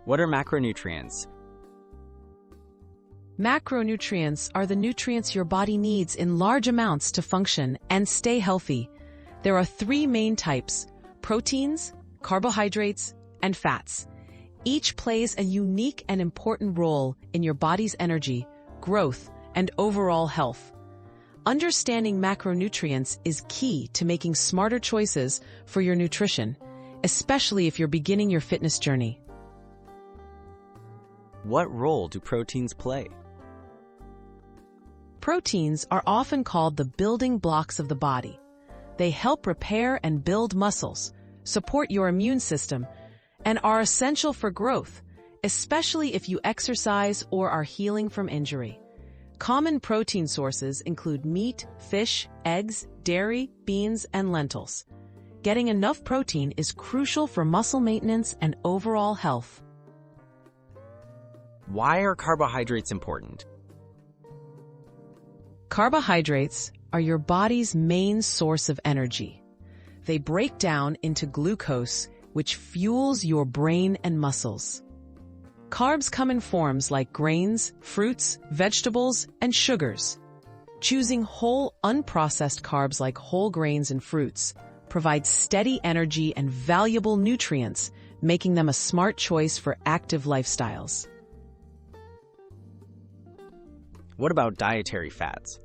What are macronutrients? Macronutrients are the nutrients your body needs in large amounts to function and stay healthy. There are three main types: proteins, carbohydrates, and fats. Each plays a unique and important role in your body's energy, growth, and overall health. Understanding macronutrients is key to making smarter choices for your nutrition, especially if you're beginning your fitness journey. What role do proteins play? Proteins are often called the building blocks of the body. They help repair and build muscles, support your immune system, and are essential for growth, especially if you exercise or are healing from injury. Common protein sources include meat, fish, eggs, dairy, beans, and lentils. Getting enough protein is crucial for muscle maintenance and overall health. Why are carbohydrates important? Carbohydrates are your body's main source of energy. They break down into glucose, which fuels your brain and muscles. Carbs come in forms like grains, fruits, vegetables, and sugars. Choosing whole, unprocessed carbs like whole grains and fruits provides steady energy and valuable nutrients, making them a smart choice for active lifestyles. What about dietary fats?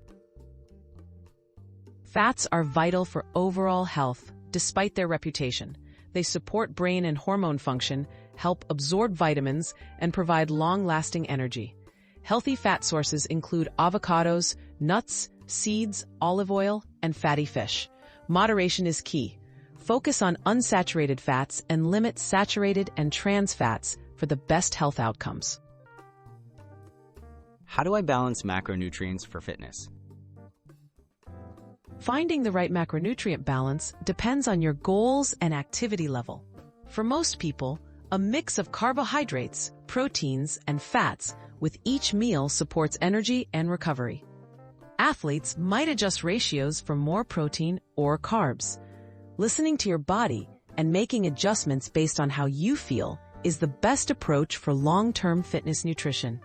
Fats are vital for overall health, despite their reputation. They support brain and hormone function, help absorb vitamins, and provide long-lasting energy. Healthy fat sources include avocados, nuts, seeds, olive oil, and fatty fish. Moderation is key. Focus on unsaturated fats and limit saturated and trans fats for the best health outcomes. How do I balance macronutrients for fitness? Finding the right macronutrient balance depends on your goals and activity level. For most people, a mix of carbohydrates, proteins, and fats with each meal supports energy and recovery. Athletes might adjust ratios for more protein or carbs. Listening to your body and making adjustments based on how you feel is the best approach for long-term fitness nutrition.